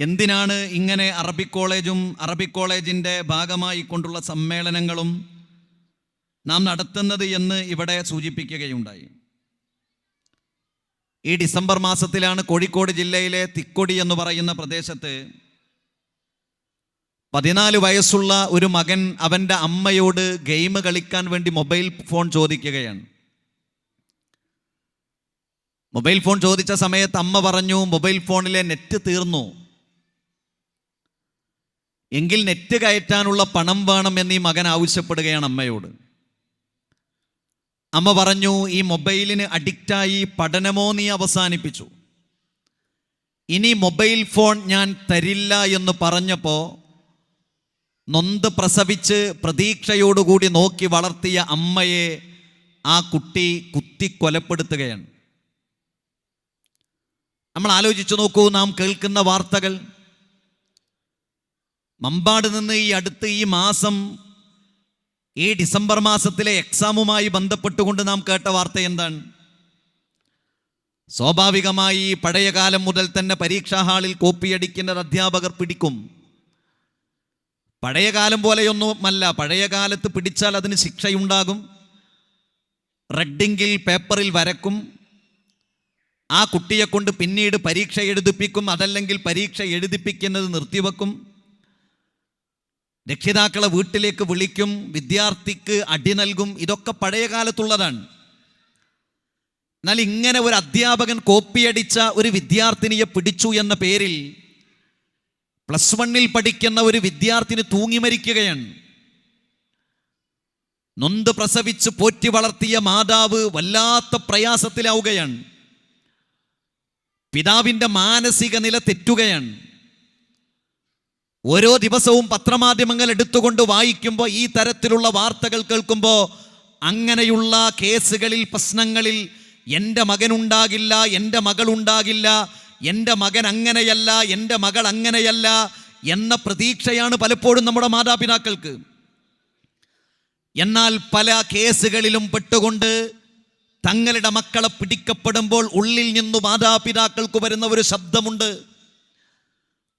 എന്തിനാണ് ഇങ്ങനെ അറബിക് കോളേജും അറബിക് കോളേജിൻ്റെ ഭാഗമായി കൊണ്ടുള്ള സമ്മേളനങ്ങളും നാം നടത്തുന്നത് എന്ന് ഇവിടെ സൂചിപ്പിക്കുകയുണ്ടായി. ഈ ഡിസംബർ മാസത്തിലാണ് കോഴിക്കോട് ജില്ലയിലെ തിക്കൊടി എന്ന് പറയുന്ന പ്രദേശത്ത് 14 വയസ്സുള്ള ഒരു മകൻ അവൻ്റെ അമ്മയോട് ഗെയിം കളിക്കാൻ വേണ്ടി മൊബൈൽ ഫോൺ ചോദിക്കുകയാണ്. മൊബൈൽ ഫോൺ ചോദിച്ച സമയത്ത് അമ്മ പറഞ്ഞു, മൊബൈൽ ഫോണിലെ നെറ്റ് തീർന്നു, എങ്കിൽ നെറ്റ് കയറ്റാനുള്ള പണം വേണം എന്ന് ഈ മകൻ ആവശ്യപ്പെടുകയാണ് അമ്മയോട്. അമ്മ പറഞ്ഞു, ഈ മൊബൈലിന് അഡിക്റ്റായി പഠനമോ നീ അവസാനിപ്പിച്ചു, ഇനി മൊബൈൽ ഫോൺ ഞാൻ തരില്ല എന്ന് പറഞ്ഞപ്പോൾ നൊന്ത് പ്രസവിച്ച് പ്രതീക്ഷയോടുകൂടി നോക്കി വളർത്തിയ അമ്മയെ ആ കുട്ടി കുത്തി കൊലപ്പെടുത്തുകയാണ്. നമ്മൾ ആലോചിച്ചു നോക്കൂ, നാം കേൾക്കുന്ന വാർത്തകൾ. മമ്പാട് നിന്ന് ഈ മാസം ഈ ഡിസംബർ മാസത്തിലെ എക്സാമുമായി ബന്ധപ്പെട്ടുകൊണ്ട് നാം കേട്ട വാർത്ത എന്താണ്? സ്വാഭാവികമായി പഴയ കാലം മുതൽ തന്നെ പരീക്ഷാ ഹാളിൽ കോപ്പിയടിക്കുന്നത് അധ്യാപകർ പിടിക്കും. പഴയ കാലം പോലെയൊന്നുമല്ല, പഴയ കാലത്ത് പിടിച്ചാൽ അതിന് ശിക്ഷയുണ്ടാകും. റെഡിങ്കിൽ പേപ്പറിൽ വരക്കും, ആ കുട്ടിയെ കൊണ്ട് പിന്നീട് പരീക്ഷ എഴുതിപ്പിക്കും, അതല്ലെങ്കിൽ പരീക്ഷ എഴുതിപ്പിക്കുന്നത് നിർത്തിവെക്കും. രക്ഷിതാക്കളെ വീട്ടിലേക്ക് വിളിക്കും, വിദ്യാർത്ഥിക്ക് അടി നൽകും. ഇതൊക്കെ പഴയ കാലത്തുള്ളതാണ്. എന്നാൽ ഇങ്ങനെ ഒരു അധ്യാപകൻ കോപ്പിയടിച്ച ഒരു വിദ്യാർത്ഥിനിയെ പിടിച്ചു എന്ന പേരിൽ +1 പഠിക്കുന്ന ഒരു വിദ്യാർത്ഥിനി തൂങ്ങി മരിക്കുകയാണ്. നൊന്ത് പ്രസവിച്ച് പോറ്റി വളർത്തിയ മാതാവ് വല്ലാത്ത പ്രയാസത്തിലാവുകയാണ്. പിതാവിൻ്റെ മാനസിക നില തെറ്റുകയാണ്. ഓരോ ദിവസവും പത്രമാധ്യമങ്ങൾ എടുത്തുകൊണ്ട് വായിക്കുമ്പോൾ, ഈ തരത്തിലുള്ള വാർത്തകൾ കേൾക്കുമ്പോൾ, അങ്ങനെയുള്ള കേസുകളിൽ, പ്രശ്നങ്ങളിൽ എൻ്റെ മകനുണ്ടാകില്ല, എൻ്റെ മകളുണ്ടാകില്ല, എൻ്റെ മകൻ അങ്ങനെയല്ല, എൻ്റെ മകൾ അങ്ങനെയല്ല എന്ന പ്രതീക്ഷയാണ് പലപ്പോഴും നമ്മുടെ മാതാപിതാക്കൾക്ക്. എന്നാൽ പല കേസുകളിലും പെട്ടുകൊണ്ട് തങ്ങളുടെ മക്കളെ പിടിക്കപ്പെടുമ്പോൾ ഉള്ളിൽ നിന്നു മാതാപിതാക്കൾക്ക് വരുന്ന ഒരു ശബ്ദമുണ്ട്.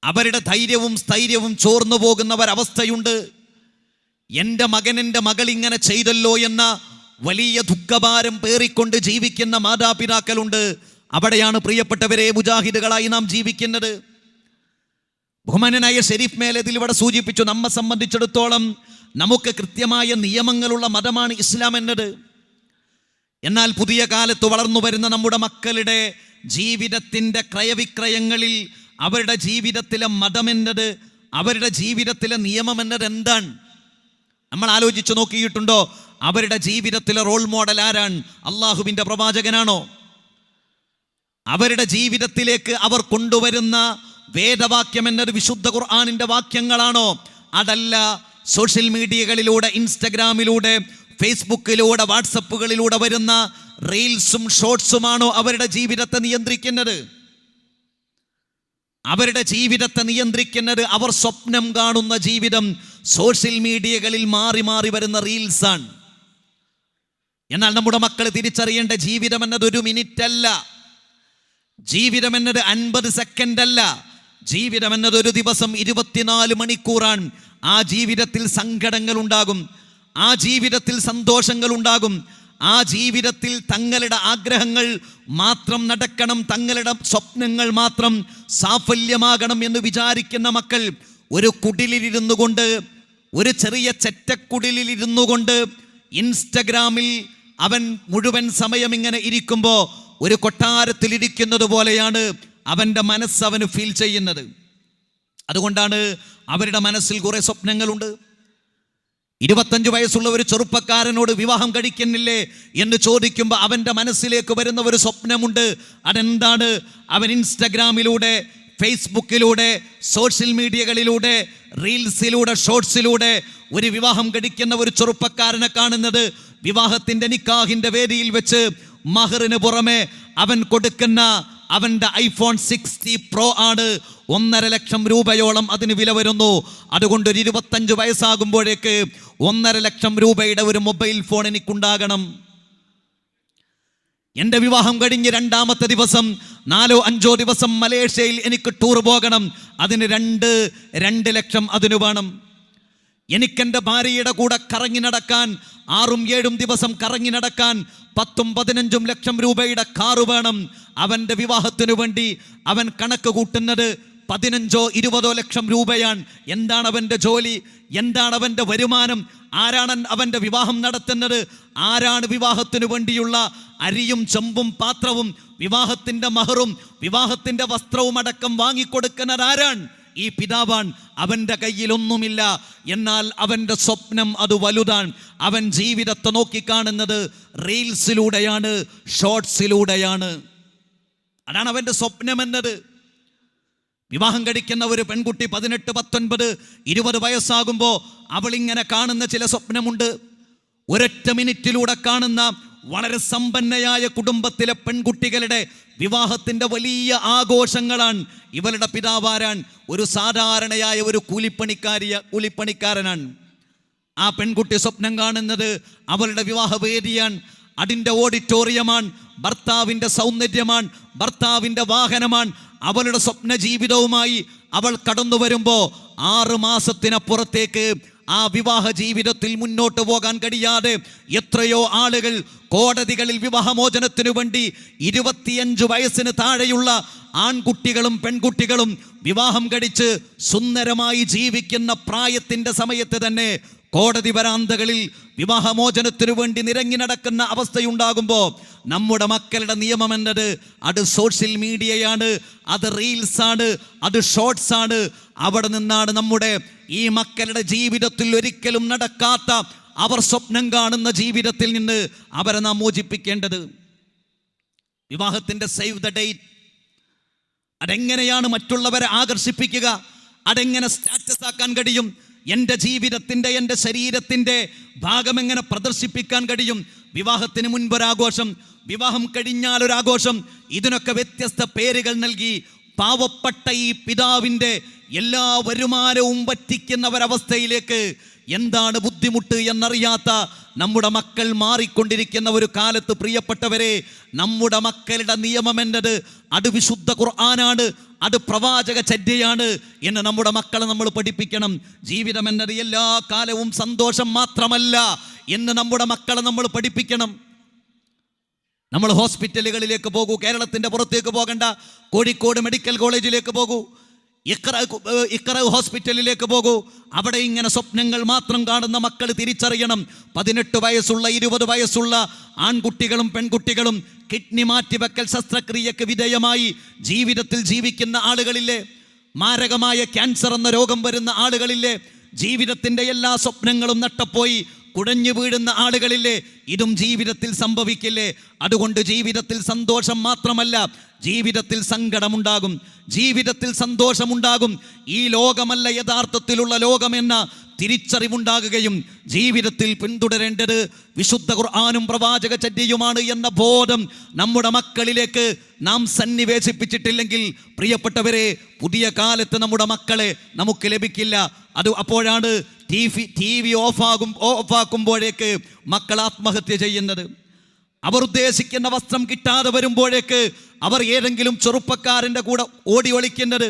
അവരുടെ ധൈര്യവും സ്ഥൈര്യവും ചോർന്നു പോകുന്ന ഒരവസ്ഥയുണ്ട്. എൻ്റെ മകൻ, എൻ്റെ മകൾ ഇങ്ങനെ ചെയ്തല്ലോ എന്ന വലിയ ദുഃഖഭാരം പേറിക്കൊണ്ട് ജീവിക്കുന്ന മാതാപിതാക്കളുണ്ട്. അവിടെയാണ് പ്രിയപ്പെട്ടവരെ മുജാഹിദുകളായി നാം ജീവിക്കുന്നത്. ബഹുമാനനായ ഷെരീഫ് മേലതിൽ ഇവിടെ സൂചിപ്പിച്ചു, നമ്മെ സംബന്ധിച്ചിടത്തോളം നമുക്ക് കൃത്യമായ നിയമങ്ങളുള്ള മതമാണ് ഇസ്ലാം എന്നത്. എന്നാൽ പുതിയ കാലത്ത് വളർന്നു വരുന്ന നമ്മുടെ മക്കളുടെ ജീവിതത്തിൻ്റെ ക്രയവിക്രയങ്ങളിൽ അവരുടെ ജീവിതത്തിലെ മതം എന്നത്, അവരുടെ ജീവിതത്തിലെ നിയമം എന്നത് എന്താണ്? നമ്മൾ ആലോചിച്ചു നോക്കിയിട്ടുണ്ടോ? അവരുടെ ജീവിതത്തിലെ റോൾ മോഡൽ ആരാണ്? അള്ളാഹുവിൻ്റെ പ്രവാചകനാണോ? അവരുടെ ജീവിതത്തിലേക്ക് അവർ കൊണ്ടുവരുന്ന വേദവാക്യം എന്നത് വിശുദ്ധ ഖുർആനിൻ്റെ വാക്യങ്ങളാണോ? അതല്ല സോഷ്യൽ മീഡിയകളിലൂടെ, ഇൻസ്റ്റഗ്രാമിലൂടെ, ഫേസ്ബുക്കിലൂടെ, വാട്സപ്പുകളിലൂടെ വരുന്ന റീൽസും ഷോർട്സുമാണോ അവരുടെ ജീവിതത്തെ നിയന്ത്രിക്കുന്നത്? അവരുടെ ജീവിതത്തെ നിയന്ത്രിക്കുന്നത് അവർ സ്വപ്നം കാണുന്ന ജീവിതം സോഷ്യൽ മീഡിയകളിൽ മാറി മാറി വരുന്ന റീൽസാണ്. എന്നാൽ നമ്മുടെ മക്കൾ തിരിച്ചറിയേണ്ട ജീവിതം എന്നത് 1 മിനിറ്റ് അല്ല, ജീവിതം എന്നത് 50 സെക്കൻഡ് അല്ല, ജീവിതം എന്നത് ഒരു ദിവസം 24 മണിക്കൂറാണ്. ആ ജീവിതത്തിൽ സങ്കടങ്ങൾ ഉണ്ടാകും, ആ ജീവിതത്തിൽ സന്തോഷങ്ങൾ ഉണ്ടാകും, ആ ജീവിതത്തിൽ തങ്ങളുടെ ആഗ്രഹങ്ങൾ മാത്രം നടക്കണം, തങ്ങളുടെ സ്വപ്നങ്ങൾ മാത്രം സാഫല്യമാകണം എന്ന് വിചാരിക്കുന്ന മക്കൾ ഒരു കുടിലിരുന്നു കൊണ്ട്, ഒരു ചെറിയ ചെറ്റക്കുടിലിരുന്നു കൊണ്ട് ഇൻസ്റ്റഗ്രാമിൽ അവൻ മുഴുവൻ സമയം ഇങ്ങനെ ഇരിക്കുമ്പോൾ ഒരു കൊട്ടാരത്തിൽ ഇരിക്കുന്നത് പോലെയാണ് അവൻ്റെ മനസ്സ് അവന് ഫീൽ ചെയ്യുന്നത്. അതുകൊണ്ടാണ് അവരുടെ മനസ്സിൽ കുറേ സ്വപ്നങ്ങളുണ്ട്. 25 വയസ്സുള്ള ഒരു ചെറുപ്പക്കാരനോട് വിവാഹം കഴിക്കുന്നില്ലേ എന്ന് ചോദിക്കുമ്പോൾ അവൻ്റെ മനസ്സിലേക്ക് വരുന്ന ഒരു സ്വപ്നമുണ്ട്. അതെന്താണ്? അവൻ ഇൻസ്റ്റഗ്രാമിലൂടെ, ഫേസ്ബുക്കിലൂടെ, സോഷ്യൽ മീഡിയകളിലൂടെ, റീൽസിലൂടെ, ഷോർട്സിലൂടെ ഒരു വിവാഹം കഴിക്കുന്ന ഒരു ചെറുപ്പക്കാരനെ കാണുന്നത് വിവാഹത്തിൻ്റെ നിക്കാഹിൻ്റെ വേദിയിൽ വെച്ച് മഹറിന് പുറമെ അവൻ കൊടുക്കുന്ന അവൻ്റെ iPhone 60 Pro ആണ്. 1.5 ലക്ഷം രൂപയോളം അതിന് വില വരുന്നു. അതുകൊണ്ട് ഒരു 25 വയസ്സാകുമ്പോഴേക്ക് 1.5 ലക്ഷം രൂപയുടെ ഒരു മൊബൈൽ ഫോൺ എനിക്കുണ്ടാകണം. എൻ്റെ വിവാഹം കഴിഞ്ഞ് 2-ാമത്തെ ദിവസം 4-5 ദിവസം മലേഷ്യയിൽ എനിക്ക് ടൂർ പോകണം. അതിന് 2 ലക്ഷം അതിനു വേണം. എനിക്കെൻ്റെ ഭാര്യയുടെ കൂടെ കറങ്ങി നടക്കാൻ 6-7 ദിവസം കറങ്ങി നടക്കാൻ 10-15 ലക്ഷം രൂപയുടെ കാറ് വേണം. അവൻ്റെ വിവാഹത്തിനു വേണ്ടി അവൻ കണക്ക് കൂട്ടുന്നത് 15-20 ലക്ഷം രൂപയാണ്. എന്താണ് അവൻ്റെ ജോലി? എന്താണ് അവൻ്റെ വരുമാനം? ആരാണ് അവൻ്റെ വിവാഹം നടത്തുന്നത്? ആരാണ് വിവാഹത്തിനു വേണ്ടിയുള്ള അരിയും ചെമ്പും പാത്രവും വിവാഹത്തിൻ്റെ മഹറും വിവാഹത്തിൻ്റെ വസ്ത്രവും അടക്കം വാങ്ങിക്കൊടുക്കുന്നത് ആരാണ്? ഈ പിതാവാൻ. അവൻ്റെ കയ്യിലൊന്നുമില്ല, എന്നാൽ അവൻ്റെ സ്വപ്നം അത് വലുതാണ്. അവൻ ജീവിതത്തെ നോക്കിക്കാണുന്നത് റീൽസിലൂടെയാണ്, ഷോർട്സിലൂടെയാണ്. അതാണ് അവൻ്റെ സ്വപ്നം എന്നത്. വിവാഹം കഴിക്കുന്ന ഒരു പെൺകുട്ടി 18, 19, 20 വയസ്സാകുമ്പോൾ അവളിങ്ങനെ കാണുന്ന ചില സ്വപ്നമുണ്ട്. ഒരൊറ്റ മിനിറ്റിലൂടെ കാണുന്ന വളരെ സമ്പന്നയായ കുടുംബത്തിലെ പെൺകുട്ടികളുടെ വിവാഹത്തിൻ്റെ വലിയ ആഘോഷങ്ങളാണ്. ഇവളുടെ പിതാവാരാൻ ഒരു സാധാരണയായ ഒരു കൂലിപ്പണിക്കാരനാണ്. ആ പെൺകുട്ടി സ്വപ്നം കാണുന്നത് അവളുടെ വിവാഹവേദിയാണ്, അതിൻ്റെ ഓഡിറ്റോറിയമാണ്, ഭർത്താവിൻ്റെ സൗന്ദര്യമാണ്, ഭർത്താവിൻ്റെ വാഹനമാണ്. അവളുടെ സ്വപ്ന ജീവിതവുമായി അവൾ കടന്നു വരുമ്പോൾ 6 മാസത്തിനപ്പുറത്തേക്ക് ആ വിവാഹ ജീവിതത്തിൽ മുന്നോട്ട് പോകാൻ കഴിയാതെ എത്രയോ ആളുകൾ കോടതികളിൽ വിവാഹമോചനത്തിനു വേണ്ടി 25 വയസ്സിന് താഴെയുള്ള ആൺകുട്ടികളും പെൺകുട്ടികളും വിവാഹം കഴിച്ച് സുന്ദരമായി ജീവിക്കുന്ന പ്രായത്തിൻ്റെ സമയത്ത് തന്നെ കോടതി വരാന്തകളിൽ വിവാഹമോചനത്തിനു വേണ്ടി നിരങ്ങി നടക്കുന്ന അവസ്ഥയുണ്ടാകുമ്പോൾ നമ്മുടെ മക്കളുടെ നിയമം എന്നത് അത് സോഷ്യൽ മീഡിയയാണ്, അത് റീൽസാണ്, അത് ഷോർട്സാണ്. അവിടെ നിന്നാണ് നമ്മുടെ ഈ മക്കളുടെ ജീവിതത്തിൽ ഒരിക്കലും നടക്കാത്ത അവർ സ്വപ്നം കാണുന്ന ജീവിതത്തിൽ നിന്ന് അവരെ നാം മോചിപ്പിക്കേണ്ടത്. വിവാഹത്തിൻ്റെ സേവ് ദ ഡേറ്റ് അതെങ്ങനെയാണ് മറ്റുള്ളവരെ ആകർഷിപ്പിക്കുക? അതെങ്ങനെ സ്റ്റാറ്റസ് ആക്കാൻ കഴിയും? എൻ്റെ ജീവിതത്തിൻ്റെ, എൻ്റെ ശരീരത്തിൻ്റെ ഭാഗം എങ്ങനെ പ്രദർശിപ്പിക്കാൻ കഴിയും? വിവാഹത്തിന് മുൻപൊരാഘോഷം, വിവാഹം കഴിഞ്ഞാലൊരാഘോഷം, ഇതിനൊക്കെ വ്യത്യസ്ത പേരുകൾ നൽകി പാവപ്പെട്ട ഈ പിതാവിൻ്റെ എല്ലാ വരുമാനവും പറ്റിക്കുന്ന ഒരവസ്ഥയിലേക്ക് എന്താണ് ബുദ്ധിമുട്ട് എന്നറിയാത്ത നമ്മുടെ മക്കൾ മാറിക്കൊണ്ടിരിക്കുന്ന ഒരു കാലത്ത് പ്രിയപ്പെട്ടവരെ, നമ്മുടെ മക്കളുടെ നിയമം എന്നത് അത് വിശുദ്ധ ഖുർആനാണ്, അത് പ്രവാചക ചര്യയാണ് എന്ന് നമ്മുടെ മക്കളെ നമ്മൾ പഠിപ്പിക്കണം. ജീവിതം എന്നത് എല്ലാ കാലവും സന്തോഷം മാത്രമല്ല എന്ന് നമ്മുടെ മക്കളെ നമ്മൾ പഠിപ്പിക്കണം. നമ്മൾ ഹോസ്പിറ്റലുകളിലേക്ക് പോകൂ, കേരളത്തിൻ്റെ പുറത്തേക്ക് പോകണ്ട, കോഴിക്കോട് മെഡിക്കൽ കോളേജിലേക്ക് പോകൂ, ഇഖ്റ ഹോസ്പിറ്റലിലേക്ക് പോകൂ. അവിടെ ഇങ്ങനെ സ്വപ്നങ്ങൾ മാത്രം കാണുന്ന മക്കൾ തിരിച്ചറിയണം. 18 വയസ്സുള്ള 20 വയസ്സുള്ള ആൺകുട്ടികളും പെൺകുട്ടികളും കിഡ്നി മാറ്റിവെക്കൽ ശസ്ത്രക്രിയക്ക് വിധേയമായി ജീവിതത്തിൽ ജീവിക്കുന്ന ആളുകളില്ലേ? മാരകമായ ക്യാൻസർ എന്ന രോഗം വരുന്ന ആളുകളില്ലേ? ജീവിതത്തിൻ്റെ എല്ലാ സ്വപ്നങ്ങളും നഷ്ടപ്പോയി കുഴഞ്ഞു വീഴുന്ന ആളുകളില്ലേ? ഇതും ജീവിതത്തിൽ സംഭവിക്കില്ലേ? അതുകൊണ്ട് ജീവിതത്തിൽ സന്തോഷം മാത്രമല്ല, ജീവിതത്തിൽ സങ്കടമുണ്ടാകും, ജീവിതത്തിൽ സന്തോഷമുണ്ടാകും. ഈ ലോകമല്ല യഥാർത്ഥത്തിലുള്ള ലോകമെന്ന തിരിച്ചറിവുണ്ടാകുകയും ജീവിതത്തിൽ പിന്തുടരേണ്ടത് വിശുദ്ധ ഖുർആനും പ്രവാചക ചര്യയുമാണ് എന്ന ബോധം നമ്മുടെ മക്കളിലേക്ക് നാം സന്നിവേശിപ്പിച്ചിട്ടില്ലെങ്കിൽ പ്രിയപ്പെട്ടവരെ, പുതിയ കാലത്ത് നമ്മുടെ മക്കളെ നമുക്ക് ലഭിക്കില്ല. അപ്പോഴാണ് ടി വി ഓഫാക്കുമ്പോഴേക്ക് മക്കൾ ആത്മഹത്യ ചെയ്യുന്നത്. അവർ ഉദ്ദേശിക്കുന്ന വസ്ത്രം കിട്ടാതെ വരുമ്പോഴേക്ക് അവർ ഏതെങ്കിലും ചെറുപ്പക്കാരൻ്റെ കൂടെ ഓടി ഒളിക്കുന്നത്.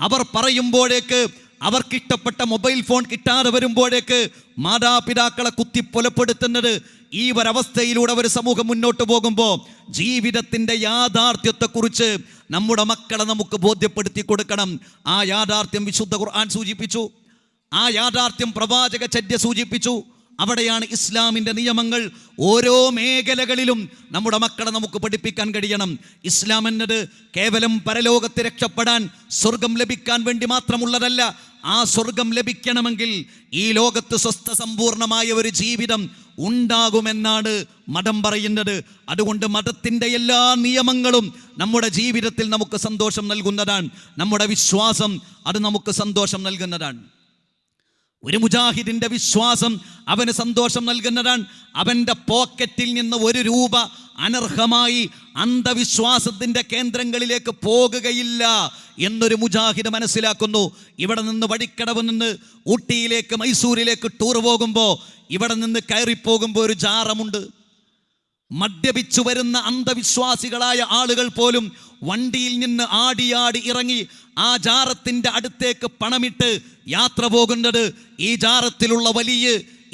അവർ പറയുമ്പോഴേക്ക് അവർക്കിഷ്ടപ്പെട്ട മൊബൈൽ ഫോൺ കിട്ടാതെ വരുമ്പോഴേക്ക് മാതാപിതാക്കളെ കുത്തിക്കൊലപ്പെടുത്തുന്നത്. ഈ ഒരവസ്ഥയിലൂടെ ഒരു സമൂഹം മുന്നോട്ട് പോകുമ്പോൾ ജീവിതത്തിൻ്റെ യാഥാർത്ഥ്യത്തെക്കുറിച്ച് നമ്മുടെ മക്കളെ നമുക്ക് ബോധ്യപ്പെടുത്തി കൊടുക്കണം. ആ യാഥാർത്ഥ്യം വിശുദ്ധ ഖുർആൻ സൂചിപ്പിച്ചു, ആ യാഥാർത്ഥ്യം പ്രവാചക ചര്യ സൂചിപ്പിച്ചു. അവിടെയാണ് ഇസ്ലാമിൻ്റെ നിയമങ്ങൾ ഓരോ മേഖലകളിലും നമ്മുടെ മക്കളെ നമുക്ക് പഠിപ്പിക്കാൻ കഴിയണം. ഇസ്ലാം എന്നത് കേവലം പരലോകത്ത് രക്ഷപ്പെടാൻ, സ്വർഗം ലഭിക്കാൻ വേണ്ടി മാത്രമുള്ളതല്ല. ആ സ്വർഗം ലഭിക്കണമെങ്കിൽ ഈ ലോകത്ത് സ്വസ്ഥ സമ്പൂർണമായ ഒരു ജീവിതം ഉണ്ടാകുമെന്നാണ് മതം പറയുന്നത്. അതുകൊണ്ട് മതത്തിൻ്റെ എല്ലാ നിയമങ്ങളും നമ്മുടെ ജീവിതത്തിൽ നമുക്ക് സന്തോഷം നൽകുന്നതാണ്. നമ്മുടെ വിശ്വാസം അത് നമുക്ക് സന്തോഷം നൽകുന്നതാണ്. ഒരു മുജാഹിദിന്റെ വിശ്വാസം അവന് സന്തോഷം നൽകുന്നതാണ്. അവൻ്റെ പോക്കറ്റിൽ നിന്ന് 1 രൂപ അനർഹമായി അന്ധവിശ്വാസത്തിൻ്റെ കേന്ദ്രങ്ങളിലേക്ക് പോകുകയില്ല എന്നൊരു മുജാഹിദ് മനസ്സിലാക്കുന്നു. ഇവിടെ നിന്ന് വഴിക്കടവ് നിന്ന് ഊട്ടിയിലേക്ക്, മൈസൂരിലേക്ക് ടൂർ പോകുമ്പോൾ ഇവിടെ നിന്ന് കയറിപ്പോകുമ്പോൾ ഒരു ജാറമുണ്ട്. മദ്യപിച്ചു വരുന്ന അന്ധവിശ്വാസികളായ ആളുകൾ പോലും വണ്ടിയിൽ നിന്ന് ആടിയാടി ഇറങ്ങി ആ ജാറത്തിന്റെ അടുത്തേക്ക് പണമിട്ട് യാത്ര പോകുന്നത് ഈ ജാറത്തിലുള്ള വലിയ,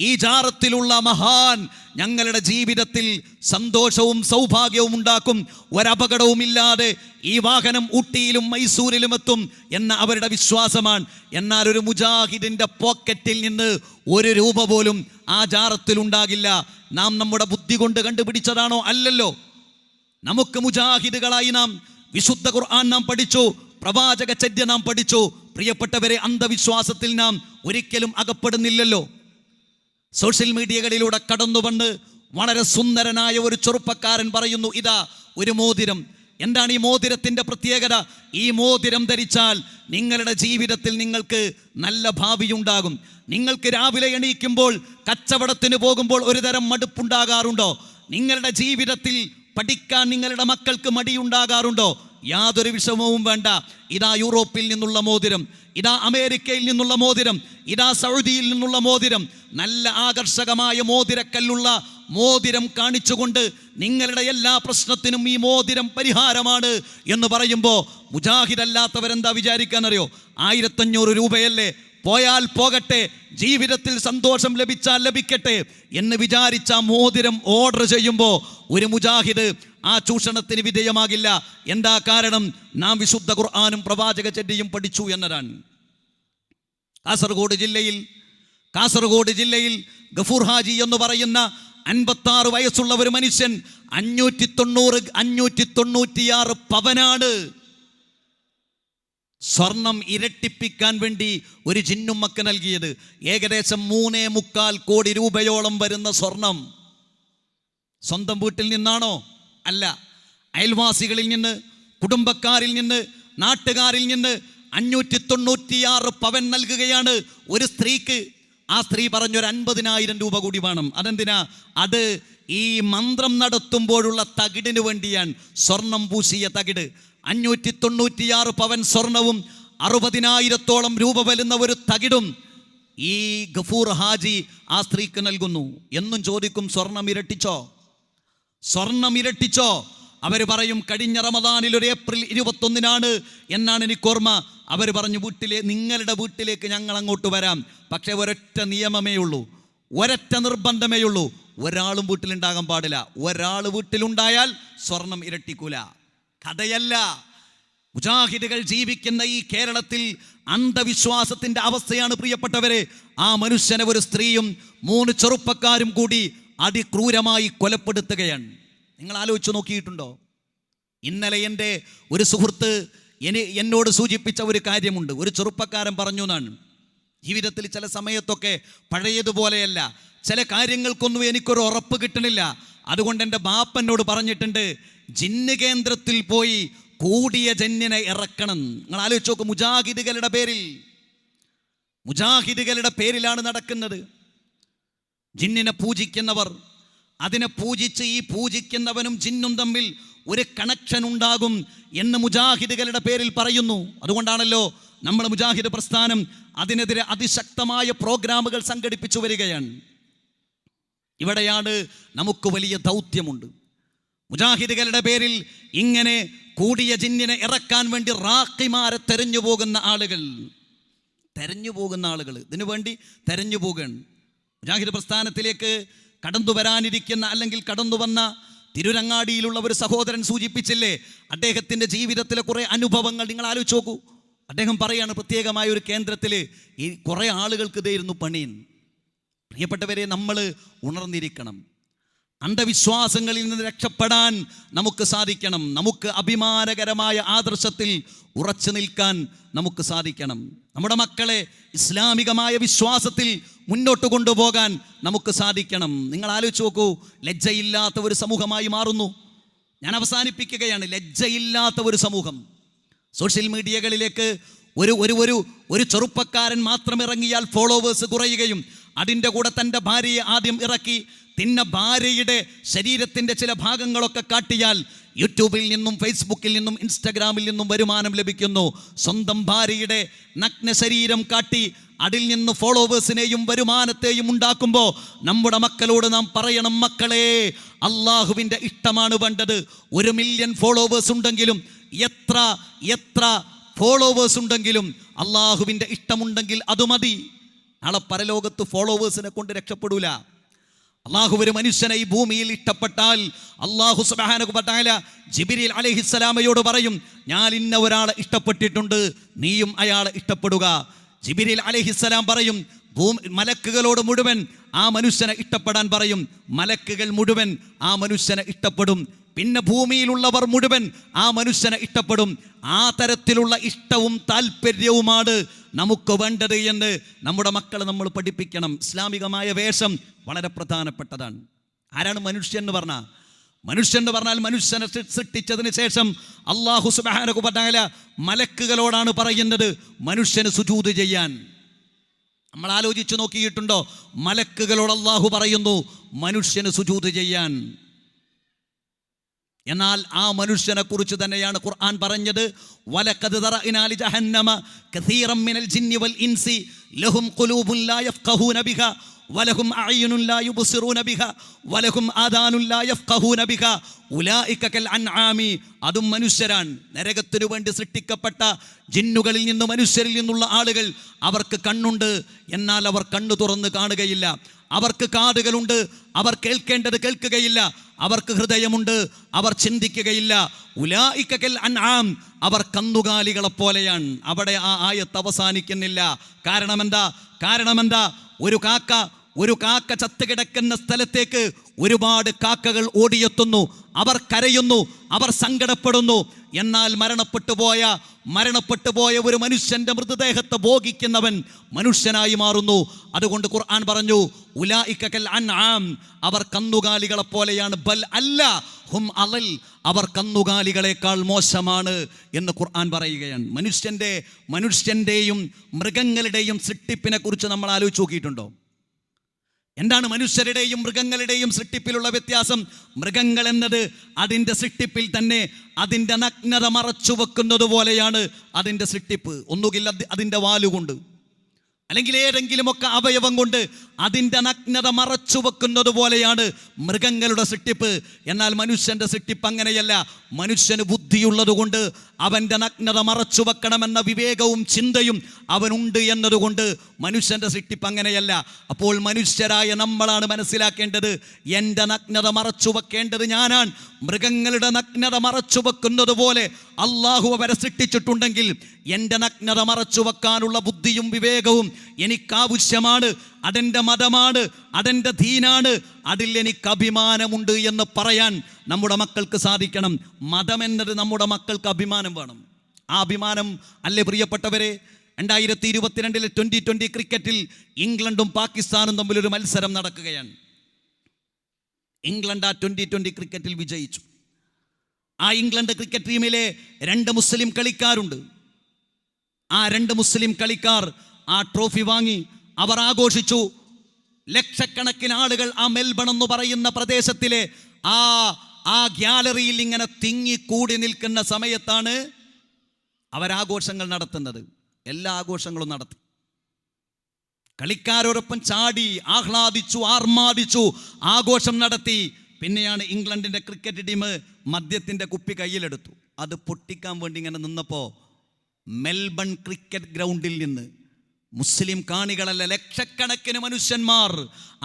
ഈ ജാറത്തിലുള്ള മഹാൻ ഞങ്ങളുടെ ജീവിതത്തിൽ സന്തോഷവും സൗഭാഗ്യവും ഉണ്ടാക്കും, ഒരപകടവുമില്ലാതെ ഈ വാഹനം ഊട്ടിയിലും മൈസൂരിലും എത്തും എന്ന അവരുടെ വിശ്വാസമാണ്. എന്നാൽ ഒരു മുജാഹിദിന്റെ പോക്കറ്റിൽ നിന്ന് 1 രൂപ പോലും ആ ജാറത്തിൽ ഉണ്ടാകില്ല. നാം നമ്മുടെ ബുദ്ധി കൊണ്ട് കണ്ടുപിടിച്ചതാണോ? അല്ലല്ലോ. നമുക്ക് മുജാഹിദുകളായി നാം വിശുദ്ധ ഖുർആൻ നാം പഠിച്ചു, പ്രവാചക ചര്യ നാം പഠിച്ചു. പ്രിയപ്പെട്ടവരെ, അന്ധവിശ്വാസത്തിൽ നാം ഒരിക്കലും അകപ്പെടുന്നില്ലല്ലോ. സോഷ്യൽ മീഡിയകളിലൂടെ കടന്നു വന്ന് വളരെ സുന്ദരനായ ഒരു ചെറുപ്പക്കാരൻ പറയുന്നു, ഇതാ ഒരു മോതിരം. എന്താണ് ഈ മോതിരത്തിന്റെ പ്രത്യേകത? ഈ മോതിരം ധരിച്ചാൽ നിങ്ങളുടെ ജീവിതത്തിൽ നിങ്ങൾക്ക് നല്ല ഭാവിയുണ്ടാകും. നിങ്ങൾക്ക് രാവിലെ എണീക്കുമ്പോൾ, കച്ചവടത്തിന് പോകുമ്പോൾ ഒരു തരം മടുപ്പുണ്ടാകാറുണ്ടോ? നിങ്ങളുടെ ജീവിതത്തിൽ പഠിക്കാൻ നിങ്ങളുടെ മക്കൾക്ക് മടിയുണ്ടാകാറുണ്ടോ? യാതൊരു വിഷമവും വേണ്ട. ഇതാ യൂറോപ്പിൽ നിന്നുള്ള മോതിരം, ഇതാ അമേരിക്കയിൽ നിന്നുള്ള മോതിരം, ഇതാ സൗദിയിൽ നിന്നുള്ള മോതിരം. നല്ല ആകർഷകമായ മോതിരക്കല്ലുള്ള മോതിരം കാണിച്ചുകൊണ്ട് നിങ്ങളുടെ എല്ലാ പ്രശ്നത്തിനും ഈ മോതിരം പരിഹാരമാണ് എന്ന് പറയുമ്പോൾ മുജാഹിദല്ലാത്തവരെന്താ വിചാരിക്കാനറിയോ? 1500 രൂപയല്ലേ, പോയാൽ പോകട്ടെ, ജീവിതത്തിൽ സന്തോഷം ലഭിച്ചാൽ ലഭിക്കട്ടെ എന്ന് വിചാരിച്ച മോതിരം ഓർഡർ ചെയ്യുമ്പോൾ ഒരു മുജാഹിദ് ആ ചൂഷണത്തിന് വിധേയമാകില്ല. എന്താ കാരണം? നാം വിശുദ്ധ ഖുർആനും പ്രവാചക ചര്യയും പഠിച്ചു എന്നതാണ്. കാസർഗോഡ് ജില്ലയിൽ ഗഫൂർ ഹാജി എന്ന് പറയുന്ന 56 വയസ്സുള്ള ഒരു മനുഷ്യൻ 596 പവനാണ് സ്വർണം ഇരട്ടിപ്പിക്കാൻ വേണ്ടി ഒരു ജിന്നുമ്മക്ക് നൽകിയത്. ഏകദേശം 3.25 കോടി രൂപയോളം വരുന്ന സ്വർണം സ്വന്തം വീട്ടിൽ നിന്നാണോ? അല്ല, അയൽവാസികളിൽ നിന്ന്, കുടുംബക്കാരിൽ നിന്ന്, നാട്ടുകാരിൽ നിന്ന് 596 പവൻ നൽകുകയാണ് ഒരു സ്ത്രീക്ക്. ആ സ്ത്രീ പറഞ്ഞൊരു 50,000 രൂപ കൂടി വേണം. അതെന്തിനാ? അത് ഈ മന്ത്രം നടത്തുമ്പോഴുള്ള തകിടിന് വേണ്ടിയാണ്. സ്വർണം പൂശിയ തകിട്. 596 പവൻ സ്വർണവും 60,000-ഓളം രൂപ വരുന്ന ഒരു തകിടും ഈ ഗഫൂർ ഹാജി ആ സ്ത്രീക്ക് നൽകുന്നു. എന്നും ചോദിക്കും, സ്വർണം ഇരട്ടിച്ചോ? അവർ പറയും, കഴിഞ്ഞ റമദാനിൽ ഒരു ഏപ്രിൽ 21 എന്നാണ് എനിക്ക് ഓർമ്മ. അവർ പറഞ്ഞു, നിങ്ങളുടെ വീട്ടിലേക്ക് ഞങ്ങൾ അങ്ങോട്ട് വരാം, പക്ഷെ ഒരൊറ്റ നിയമമേ ഉള്ളൂ, ഒരൊറ്റ നിർബന്ധമേ ഉള്ളൂ, ഒരാളും വീട്ടിലുണ്ടാകാൻ പാടില്ല. ഒരാൾ വീട്ടിലുണ്ടായാൽ സ്വർണം ഇരട്ടിക്കൂല. കഥയല്ല. മുജാഹിദുകൾ ജീവിക്കുന്ന ഈ കേരളത്തിൽ അന്ധവിശ്വാസത്തിന്റെ അവസ്ഥയാണ് പ്രിയപ്പെട്ടവരെ. ആ മനുഷ്യനെ ഒരു സ്ത്രീയും 3 ചെറുപ്പക്കാരും കൂടി അതിക്രൂരമായി കൊലപ്പെടുത്തുകയാണ്. നിങ്ങൾ ആലോചിച്ച് നോക്കിയിട്ടുണ്ടോ? ഇന്നലെ എൻ്റെ ഒരു സുഹൃത്ത് എന്നോട് സൂചിപ്പിച്ച ഒരു കാര്യമുണ്ട്. ഒരു ചെറുപ്പക്കാരൻ പറഞ്ഞു എന്നാണ്, ജീവിതത്തിൽ ചില സമയത്തൊക്കെ പഴയതുപോലെയല്ല, ചില കാര്യങ്ങൾക്കൊന്നും എനിക്കൊരു ഉറപ്പ് കിട്ടണില്ല. അതുകൊണ്ട് എൻ്റെ ബാപ്പനോട് പറഞ്ഞിട്ടുണ്ട്, ജിന്ന് കേന്ദ്രത്തിൽ പോയി കൂടിയ ജന്നിനെ ഇറക്കണം. നിങ്ങൾ ആലോചിച്ച് നോക്ക്, മുജാഹിദുകളുടെ പേരിലാണ് നടക്കുന്നത്. ജിന്നിനെ പൂജിക്കുന്നവർ, അതിനെ പൂജിച്ച് ഈ പൂജിക്കുന്നവനും ജിന്നും തമ്മിൽ ഒരു കണക്ഷൻ ഉണ്ടാകും എന്ന് മുജാഹിദുകളുടെ പേരിൽ പറയുന്നു. അതുകൊണ്ടാണല്ലോ നമ്മൾ മുജാഹിദ് പ്രസ്ഥാനം അതിനെതിരെ അതിശക്തമായ പ്രോഗ്രാമുകൾ സംഘടിപ്പിച്ചു വരികയാണ്. ഇവിടെയാണ് നമുക്ക് വലിയ ദൗത്യമുണ്ട്. മുജാഹിദുകളുടെ പേരിൽ ഇങ്ങനെ കൂടിയ ജിന്നിനെ ഇറക്കാൻ വേണ്ടി റാഖിമാരെ തെരഞ്ഞു പോകുന്ന ആളുകൾ ഇതിനു വേണ്ടി തെരഞ്ഞു പോകുകയാണ്. മുജാഹിദ് പ്രസ്ഥാനത്തിലേക്ക് കടന്നു വരാനിരിക്കുന്ന, അല്ലെങ്കിൽ കടന്നു വന്ന തിരുരങ്ങാടിയിലുള്ള ഒരു സഹോദരൻ സൂചിപ്പിച്ചില്ലേ, അദ്ദേഹത്തിൻ്റെ ജീവിതത്തിലെ കുറേ അനുഭവങ്ങൾ നിങ്ങൾ ആലോചിച്ച് നോക്കൂ. അദ്ദേഹം പറയാണ്, പ്രത്യേകമായ ഒരു കേന്ദ്രത്തിൽ ഈ കുറേ ആളുകൾക്ക് ഇതായിരുന്നു പണിയൻ. പ്രിയപ്പെട്ടവരെ, നമ്മൾ ഉണർന്നിരിക്കണം. അന്ധവിശ്വാസങ്ങളിൽ നിന്ന് രക്ഷപ്പെടാൻ നമുക്ക് സാധിക്കണം. നമുക്ക് അഭിമാനകരമായ ആദർശത്തിൽ ഉറച്ചു നിൽക്കാൻ നമുക്ക് സാധിക്കണം. നമ്മുടെ മക്കളെ ഇസ്ലാമികമായ വിശ്വാസത്തിൽ മുന്നോട്ട് കൊണ്ടുപോകാൻ നമുക്ക് സാധിക്കണം. നിങ്ങൾ ആലോചിച്ച് നോക്കൂ, ലജ്ജയില്ലാത്ത ഒരു സമൂഹമായി മാറുന്നു. ഞാൻ അവസാനിപ്പിക്കുകയാണ്. ലജ്ജയില്ലാത്ത ഒരു സമൂഹം. സോഷ്യൽ മീഡിയകളിലേക്ക് ഒരു ചെറുപ്പക്കാരൻ മാത്രം ഇറങ്ങിയാൽ ഫോളോവേഴ്സ് കുറയുകയും അതിൻ്റെ കൂടെ തൻ്റെ ഭാര്യയെ ആദ്യം ഇറക്കി, ഭാര്യയുടെ ശരീരത്തിൻ്റെ ചില ഭാഗങ്ങളൊക്കെ കാട്ടിയാൽ യൂട്യൂബിൽ നിന്നും ഫേസ്ബുക്കിൽ നിന്നും ഇൻസ്റ്റഗ്രാമിൽ നിന്നും വരുമാനം ലഭിക്കുന്നു. സ്വന്തം ഭാര്യയുടെ നഗ്ന ശരീരം കാട്ടി അതിൽ നിന്ന് ഫോളോവേഴ്സിനെയും വരുമാനത്തെയും ഉണ്ടാക്കുമ്പോൾ നമ്മുടെ മക്കളോട് നാം പറയണം, മക്കളെ, അള്ളാഹുവിൻ്റെ ഇഷ്ടമാണ് വേണ്ടത്. 1 മില്യൺ ഫോളോവേഴ്സ് ഉണ്ടെങ്കിലും എത്ര ഫോളോവേഴ്സ് ഉണ്ടെങ്കിലും അള്ളാഹുവിൻ്റെ ഇഷ്ടമുണ്ടെങ്കിൽ അത് മതി. നാളെ പരലോകത്ത് ഫോളോവേഴ്സിനെ കൊണ്ട് രക്ഷപ്പെടൂല. അള്ളാഹു ഒരു മനുഷ്യനെ ഈ ഭൂമിയിൽ ഇഷ്ടപ്പെട്ടാൽ അള്ളാഹു സുബ്ഹാനഹു വ തആല ജിബ്രീൽ അലൈഹിസ്സലാമയോട് പറയും, ഞാൻ ഇന്ന ഒരാളെ ഇഷ്ടപ്പെട്ടിട്ടുണ്ട്, നീയും അയാളെ ഇഷ്ടപ്പെടുക. ജിബ്രീൽ അലൈഹിസ്സലാം പറയും, മലക്കുകളോട് മുഴുവൻ ആ മനുഷ്യനെ ഇഷ്ടപ്പെടാൻ പറയും. മലക്കുകൾ മുഴുവൻ ആ മനുഷ്യനെ ഇഷ്ടപ്പെടും. പിന്നെ ഭൂമിയിലുള്ളവർ മുഴുവൻ ആ മനുഷ്യനെ ഇഷ്ടപ്പെടും. ആ തരത്തിലുള്ള ഇഷ്ടവും താല്പര്യവുമാണ് നമുക്ക് വേണ്ടത് എന്ന് നമ്മുടെ മക്കളെ നമ്മൾ പഠിപ്പിക്കണം. ഇസ്ലാമികമായ വേഷം വളരെ പ്രധാനപ്പെട്ടതാണ്. ആരാണ് മനുഷ്യൻ എന്ന് പറഞ്ഞാൽ? മനുഷ്യൻ എന്ന് പറഞ്ഞാൽ മനുഷ്യനെ സൃഷ്ടിച്ചതിന് ശേഷം അല്ലാഹു സുബ്ഹാനഹു വ തആല മലക്കുകളോടാണ് പറയുന്നത് മനുഷ്യന് സുജൂദ് ചെയ്യാൻ. നമ്മൾ ആലോചിച്ചു നോക്കിയിട്ടുണ്ടോ? മലക്കുകളോട് അല്ലാഹു പറയുന്നു മനുഷ്യന് സുജൂദ് ചെയ്യാൻ. എന്നാൽ ആ മനുഷ്യനെ കുറിച്ച് തന്നെയാണ് ഖുർആൻ പറഞ്ഞത്, വലഖദ് ദറഅനാ ലിജഹന്നമ കസീറൻ മിനൽ ജിന്നി വൽ ഇൻസി ലഹും ഖുലൂബുൻ ലാ യഫ്ഖഹൂന ബിഹാ വലഹും അഅ്യുനുൻ ലാ യുബ്സിറൂന ബിഹാ വലഹും ആദാനുൻ ലാ യഫ്ഖഹൂന ബിഹാ ഉലൈക കൽ അൻആമി. അതും മനുഷ്യരാണ്. നരകത്തിനു വേണ്ടി സൃഷ്ടിക്കപ്പെട്ട ജിന്നുകളിൽ നിന്ന് മനുഷ്യരിൽ നിന്നുള്ള ആളുകൾ, അവർക്ക് കണ്ണുണ്ട്, എന്നാൽ അവർ കണ്ണു തുറന്ന് കാണുകയില്ല. അവർക്ക് കാതുകളുണ്ട്, അവർ കേൾക്കേണ്ടത് കേൾക്കുകയില്ല. അവർക്ക് ഹൃദയമുണ്ട്, അവർ ചിന്തിക്കുകയില്ല. ഉലൈക കൽ അൻആം, അവർ കന്നുകാലികളെ പോലെയാണ്. അവിടെ ആ ആയത്ത് അവസാനിക്കുന്നില്ല. കാരണമെന്താ? ഒരു കാക്ക ചത്തുകിടക്കുന്ന സ്ഥലത്തേക്ക് ഒരുപാട് കാക്കകൾ ഓടിയെത്തുന്നു. അവർ കരയുന്നു, അവർ സങ്കടപ്പെടുന്നു. എന്നാൽ മരണപ്പെട്ടു പോയ ഒരു മനുഷ്യന്റെ മൃതദേഹത്തെ ഭോഗിക്കുന്നവൻ മനുഷ്യനായി മാറുന്നു. അതുകൊണ്ട് ഖുർആൻ പറഞ്ഞു ഉലൈക കൽ അൻആം, അവർ കന്നുകാലികളെ പോലെയാണ്. ബൽ അല്ല, ഹും അളൽ, അവർ കന്നുകാലികളെക്കാൾ മോശമാണ് എന്ന് ഖുർആൻ പറയുകയാണ്. മനുഷ്യന്റെയും മൃഗങ്ങളുടെയും സൃഷ്ടിപ്പിനെ കുറിച്ച് നമ്മൾ ആലോചിച്ച് നോക്കിയിട്ടുണ്ടോ? എന്താണ് മനുഷ്യരുടെയും മൃഗങ്ങളുടെയും സൃഷ്ടിപ്പിലുള്ള വ്യത്യാസം? മൃഗങ്ങൾ എന്നത് അതിൻ്റെ സൃഷ്ടിപ്പിൽ തന്നെ അതിൻ്റെ നഗ്നത മറച്ചു വെക്കുന്നത് പോലെയാണ് അതിൻ്റെ സൃഷ്ടിപ്പ്. ഒന്നുകിൽ അതിൻ്റെ വാലുകൊണ്ട്, അല്ലെങ്കിൽ ഏതെങ്കിലുമൊക്കെ അവയവം കൊണ്ട് അതിൻ്റെ നഗ്നത മറച്ചു വെക്കുന്നത് പോലെയാണ് മൃഗങ്ങളുടെ സൃഷ്ടിപ്പ്. എന്നാൽ മനുഷ്യൻ്റെ സൃഷ്ടിപ്പ് അങ്ങനെയല്ല. മനുഷ്യന് ബുദ്ധിയുള്ളത് കൊണ്ട് അവൻ്റെ നഗ്നത മറച്ചു വെക്കണമെന്ന വിവേകവും ചിന്തയും അവനുണ്ട് എന്നതുകൊണ്ട് മനുഷ്യൻ്റെ സൃഷ്ടിപ്പ് അങ്ങനെയല്ല. അപ്പോൾ മനുഷ്യരായ നമ്മളാണ് മനസ്സിലാക്കേണ്ടത്, എൻ്റെ നഗ്നത മറച്ചു വെക്കേണ്ടത് ഞാനാണ്. മൃഗങ്ങളുടെ നഗ്നത മറച്ചു വെക്കുന്നത് പോലെ അള്ളാഹു അവരെ സൃഷ്ടിച്ചിട്ടുണ്ടെങ്കിൽ എൻ്റെ നഗ്നത മറച്ചു വെക്കാനുള്ള ബുദ്ധിയും വിവേകവും എനിക്കാവശ്യമാണ്. അതെൻ്റെ മതമാണ്, അതെൻ്റെ ദീനാണ്, അതിൽ എനിക്ക് അഭിമാനമുണ്ട് എന്ന് പറയാൻ നമ്മുടെ മക്കൾക്ക് സാധിക്കണം. മതം എന്നത് നമ്മുടെ മക്കൾക്ക് അഭിമാനം വേണം. ആ അഭിമാനം അല്ലേ പ്രിയപ്പെട്ടവരെ? 2022 2020 ക്രിക്കറ്റിൽ ഇംഗ്ലണ്ടും പാകിസ്ഥാനും തമ്മിലൊരു മത്സരം നടക്കുകയാണ്. ഇംഗ്ലണ്ട് ആ 2020 ക്രിക്കറ്റിൽ വിജയിച്ചു. ആ ഇംഗ്ലണ്ട് ക്രിക്കറ്റ് ടീമിലെ 2 മുസ്ലിം കളിക്കാരുണ്ട്. ആ 2 മുസ്ലിം കളിക്കാർ ആ ട്രോഫി വാങ്ങി, അവർ ആഘോഷിച്ചു. ലക്ഷക്കണക്കിന് ആളുകൾ ആ മെൽബൺ എന്ന് പറയുന്ന പ്രദേശത്തിലെ ആ ഗ്യാലറിയിൽ ഇങ്ങനെ തിങ്ങിക്കൂടി നിൽക്കുന്ന സമയത്താണ് അവരാഘോഷങ്ങൾ നടത്തുന്നത്. എല്ലാ ആഘോഷങ്ങളും നടത്തി. കളിക്കാരോടൊപ്പം ചാടി, ആഹ്ലാദിച്ചു, ആർമാദിച്ചു, ആഘോഷം നടത്തി. പിന്നെയാണ് ഇംഗ്ലണ്ടിൻ്റെ ക്രിക്കറ്റ് ടീം മദ്യത്തിൻ്റെ കുപ്പി കയ്യിലെടുത്തു. അത് പൊട്ടിക്കാൻ വേണ്ടി ഇങ്ങനെ നിന്നപ്പോൾ മെൽബൺ ക്രിക്കറ്റ് ഗ്രൗണ്ടിൽ നിന്ന് മുസ്ലിം കാണികളല്ല, ലക്ഷക്കണക്കിന് മനുഷ്യന്മാർ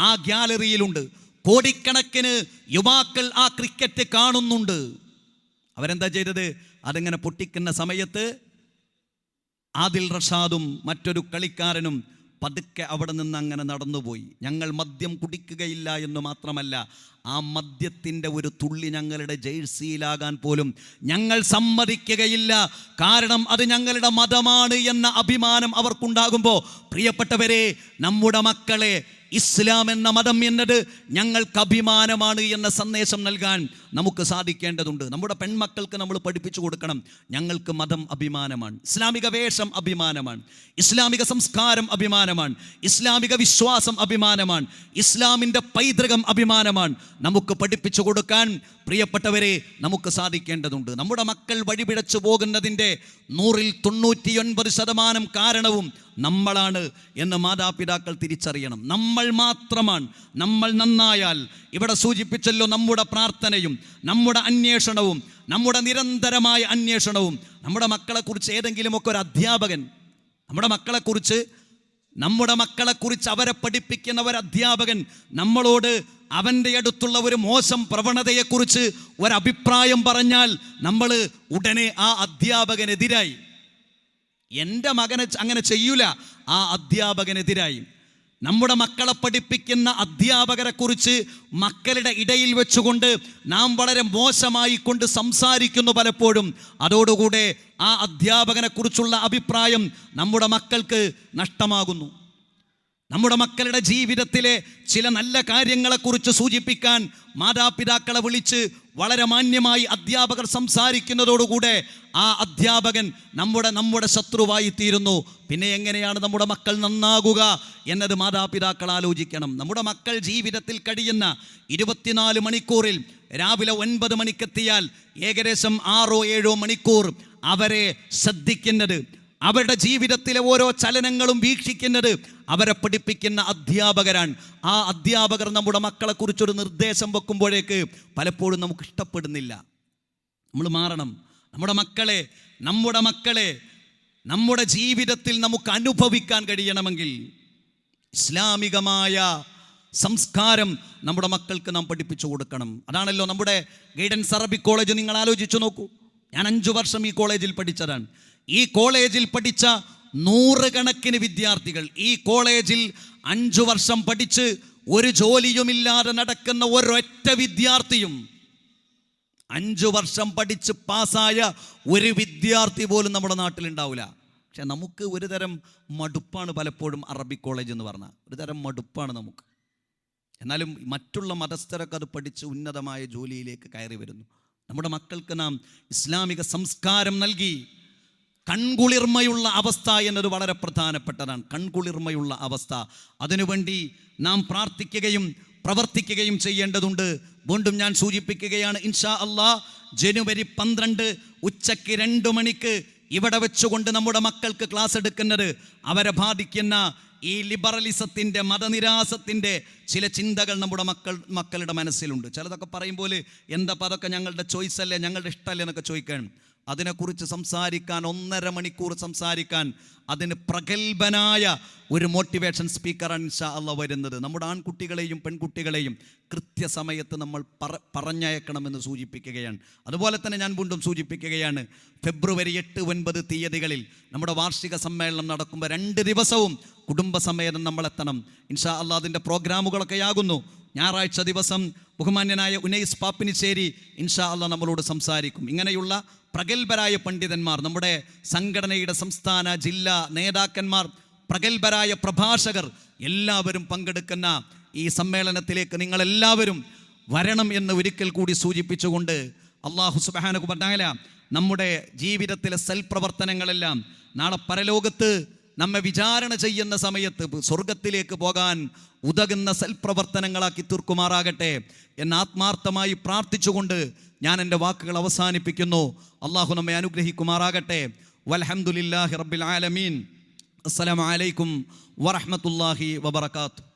ആ ഗ്യാലറിയിലുണ്ട്. കോടിക്കണക്കിന് യുവാക്കൾ ആ ക്രിക്കറ്റ് കാണുന്നുണ്ട്. അവരെന്താ ചെയ്തത്? അതിങ്ങനെ പൊട്ടിക്കുന്ന സമയത്ത് ആദിൽ റഷാദും മറ്റൊരു കളിക്കാരനും പതുക്കെ അവിടെ നിന്ന് അങ്ങനെ നടന്നുപോയി. ഞങ്ങൾ മദ്യം കുടിക്കുകയില്ല എന്ന് മാത്രമല്ല, ആ മദ്യത്തിൻ്റെ ഒരു തുള്ളി ഞങ്ങളുടെ ജേഴ്സിയിലാകാൻ പോലും ഞങ്ങൾ സമ്മതിക്കുകയില്ല. കാരണം അത് ഞങ്ങളുടെ മതമാണ് എന്ന അഭിമാനം അവർക്കുണ്ടാകുമ്പോൾ, പ്രിയപ്പെട്ടവരെ, നമ്മുടെ മക്കളെ ഇസ്ലാം എന്ന മതം എന്നത് ഞങ്ങൾക്ക് അഭിമാനമാണ് എന്ന സന്ദേശം നൽകാൻ നമുക്ക് സാധിക്കേണ്ടതുണ്ട്. നമ്മുടെ പെൺമക്കൾക്ക് നമ്മൾ പഠിപ്പിച്ചു കൊടുക്കണം, ഞങ്ങൾക്ക് മതം അഭിമാനമാണ്, ഇസ്ലാമിക വേഷം അഭിമാനമാണ്, ഇസ്ലാമിക സംസ്കാരം അഭിമാനമാണ്, ഇസ്ലാമിക വിശ്വാസം അഭിമാനമാണ്, ഇസ്ലാമിൻ്റെ പൈതൃകം അഭിമാനമാണ്. നമുക്ക് പഠിപ്പിച്ചു കൊടുക്കാൻ പ്രിയപ്പെട്ടവരെ നമുക്ക് സാധിക്കേണ്ടതുണ്ട്. നമ്മുടെ മക്കൾ വഴിപിഴച്ചു പോകുന്നതിൻ്റെ 99% കാരണവും നമ്മളാണ് എന്ന് മാതാപിതാക്കൾ തിരിച്ചറിയണം. നമ്മൾ മാത്രമാണ്. നമ്മൾ നന്നായാൽ, ഇവിടെ സൂചിപ്പിച്ചല്ലോ, നമ്മുടെ പ്രാർത്ഥനയും നമ്മുടെ അന്വേഷണവും, നമ്മുടെ നിരന്തരമായ അന്വേഷണവും, നമ്മുടെ മക്കളെക്കുറിച്ച് ഏതെങ്കിലുമൊക്കെ ഒരു അധ്യാപകൻ, നമ്മുടെ മക്കളെക്കുറിച്ച് അവരെ പഠിപ്പിക്കുന്ന ഒരു അധ്യാപകൻ നമ്മളോട് അവൻ്റെ അടുത്തുള്ള ഒരു മോശം പ്രവണതയെക്കുറിച്ച് ഒരഭിപ്രായം പറഞ്ഞാൽ നമ്മൾ ഉടനെ ആ അധ്യാപകനെതിരായി. എൻ്റെ മകനെ അങ്ങനെ ചെയ്യൂല, ആ അധ്യാപകനെതിരായി. നമ്മുടെ മക്കളെ പഠിപ്പിക്കുന്ന അധ്യാപകരെ കുറിച്ച് മക്കളുടെ ഇടയിൽ വെച്ചുകൊണ്ട് നാം വളരെ മോശമായി കൊണ്ട് സംസാരിക്കുന്നു പലപ്പോഴും. അതോടുകൂടെ ആ അധ്യാപകനെ കുറിച്ചുള്ള അഭിപ്രായം നമ്മുടെ മക്കൾക്ക് നഷ്ടമാകുന്നു. നമ്മുടെ മക്കളുടെ ജീവിതത്തിലെ ചില നല്ല കാര്യങ്ങളെക്കുറിച്ച് സൂചിപ്പിക്കാൻ മാതാപിതാക്കളെ വിളിച്ച് വളരെ മാന്യമായി അധ്യാപകർ സംസാരിക്കുന്നതോടുകൂടെ ആ അധ്യാപകൻ നമ്മുടെ ശത്രുവായി തീരുന്നു. പിന്നെ എങ്ങനെയാണ് നമ്മുടെ മക്കൾ നന്നാകുക എന്നത് മാതാപിതാക്കൾ ആലോചിക്കണം. നമ്മുടെ മക്കൾ ജീവിതത്തിൽ കഴിയുന്ന 24 മണിക്കൂറിൽ രാവിലെ 9 മണിക്കെത്തിയാൽ ഏകദേശം 6-7 മണിക്കൂർ അവരെ ശ്രദ്ധിക്കുന്നത്, അവരുടെ ജീവിതത്തിലെ ഓരോ ചലനങ്ങളും വീക്ഷിക്കുന്നത് അവരെ പഠിപ്പിക്കുന്ന അധ്യാപകരാണ്. ആ അധ്യാപകർ നമ്മുടെ മക്കളെക്കുറിച്ചൊരു നിർദ്ദേശം വെക്കുമ്പോഴേക്ക് പലപ്പോഴും നമുക്ക് ഇഷ്ടപ്പെടുന്നില്ല. നമ്മൾ മാറണം. നമ്മുടെ മക്കളെ നമ്മുടെ ജീവിതത്തിൽ നമുക്ക് അനുഭവിക്കാൻ കഴിയണമെങ്കിൽ ഇസ്ലാമികമായ സംസ്കാരം നമ്മുടെ മക്കൾക്ക് നാം പഠിപ്പിച്ചു കൊടുക്കണം. അതാണല്ലോ നമ്മുടെ ഗൈഡൻസ് അറബിക് കോളേജ്. നിങ്ങൾ ആലോചിച്ചു നോക്കൂ. ഞാൻ 5 വർഷം ഈ കോളേജിൽ പഠിച്ചതാണ്. ഈ കോളേജിൽ പഠിച്ച 100 കണക്കിന് വിദ്യാർത്ഥികൾ, ഈ കോളേജിൽ 5 വർഷം പഠിച്ച് ഒരു ജോലിയുമില്ലാതെ നടക്കുന്ന ഒരൊറ്റ വിദ്യാർത്ഥിയും, 5 വർഷം പഠിച്ച് പാസ്സായ ഒരു വിദ്യാർത്ഥി പോലും നമ്മുടെ നാട്ടിലുണ്ടാവില്ല. പക്ഷെ നമുക്ക് ഒരു തരം മടുപ്പാണ് പലപ്പോഴും അറബിക് കോളേജ് എന്ന് പറഞ്ഞാൽ, ഒരു തരം മടുപ്പാണ് നമുക്ക്. എന്നാലും മറ്റുള്ള മതസ്ഥരൊക്കെ അത് പഠിച്ച് ഉന്നതമായ ജോലിയിലേക്ക് കയറി വരുന്നു. നമ്മുടെ മക്കൾക്ക് നാം ഇസ്ലാമിക സംസ്കാരം നൽകി കൺകുളിർമയുള്ള അവസ്ഥ എന്നത് വളരെ പ്രധാനപ്പെട്ടതാണ്. കൺകുളിർമയുള്ള അവസ്ഥ, അതിനുവേണ്ടി നാം പ്രാർത്ഥിക്കുകയും പ്രവർത്തിക്കുകയും ചെയ്യേണ്ടതുണ്ട്. വീണ്ടും ഞാൻ സൂചിപ്പിക്കുകയാണ്, ഇൻഷാ അല്ലാഹ് ജനുവരി 12 ഉച്ചയ്ക്ക് 2 മണിക്ക് ഇവിടെ വെച്ചുകൊണ്ട് നമ്മുടെ മക്കൾക്ക് ക്ലാസ് എടുക്കുന്നത് അവരെ ബാധിക്കുന്ന ഈ ലിബറലിസത്തിൻ്റെ, മതനിരാസത്തിൻ്റെ ചില ചിന്തകൾ നമ്മുടെ മക്കളുടെ മനസ്സിലുണ്ട്. ചിലതൊക്കെ പറയുമ്പോൾ എന്താ അതൊക്കെ ഞങ്ങളുടെ ചോയ്സ് അല്ലേ, ഞങ്ങളുടെ ഇഷ്ടമല്ലേ എന്നൊക്കെ ചോദിക്കാൻ. അതിനെക്കുറിച്ച് സംസാരിക്കാൻ 1.5 മണിക്കൂർ സംസാരിക്കാൻ അതിന് പ്രഗത്ഭനായ ഒരു മോട്ടിവേഷൻ സ്പീക്കറാണ് ഇൻഷാ അല്ലാഹ് വരുന്നത്. നമ്മുടെ ആൺകുട്ടികളെയും പെൺകുട്ടികളെയും കൃത്യസമയത്ത് നമ്മൾ പറഞ്ഞയക്കണമെന്ന് സൂചിപ്പിക്കുകയാണ്. അതുപോലെ തന്നെ ഞാൻ വീണ്ടും സൂചിപ്പിക്കുകയാണ്, ഫെബ്രുവരി 8-9 തീയതികളിൽ നമ്മുടെ വാർഷിക സമ്മേളനം നടക്കുമ്പോൾ 2 ദിവസവും കുടുംബസമേതം നമ്മളെത്തണം. ഇൻഷാ അല്ലാഹ് അതിൻ്റെ പ്രോഗ്രാമുകളൊക്കെ ആകുന്നു. ഞായറാഴ്ച ദിവസം ബഹുമാന്യനായ ഉനൈസ് പാപ്പിനിശ്ശേരി ഇൻഷാ അല്ലാഹ് നമ്മളോട് സംസാരിക്കും. ഇങ്ങനെയുള്ള പ്രഗത്ഭരായ പണ്ഡിതന്മാർ, നമ്മുടെ സംഘടനയുടെ സംസ്ഥാന ജില്ലാ നേതാക്കന്മാർ, പ്രഗത്ഭരായ പ്രഭാഷകർ എല്ലാവരും പങ്കെടുക്കുന്ന ഈ സമ്മേളനത്തിലേക്ക് നിങ്ങളെല്ലാവരും വരണം എന്ന് ഒരിക്കൽ കൂടി സൂചിപ്പിച്ചുകൊണ്ട് അല്ലാഹു സുബ്ഹാനഹു വ തആല നമ്മുടെ ജീവിതത്തിലെ സൽപ്രവർത്തനങ്ങളെല്ലാം നാളെ പരലോകത്ത് നമ്മെ വിചാരണ ചെയ്യുന്ന സമയത്ത് സ്വർഗത്തിലേക്ക് പോകാൻ ഉതകുന്ന സൽപ്രവർത്തനങ്ങളാക്കി തീർക്കുമാറാകട്ടെ എന്ന് ആത്മാർത്ഥമായി പ്രാർത്ഥിച്ചുകൊണ്ട് ഞാൻ എൻ്റെ വാക്കുകൾ അവസാനിപ്പിക്കുന്നു. അള്ളാഹു നമ്മെ അനുഗ്രഹിക്കുമാറാകട്ടെ. വൽഹംദുലില്ലാഹി റബ്ബിൽ ആലമീൻ. അസ്സലാമു അലൈക്കും വറഹ്മത്തുള്ളാഹി വബറകാതുഹു.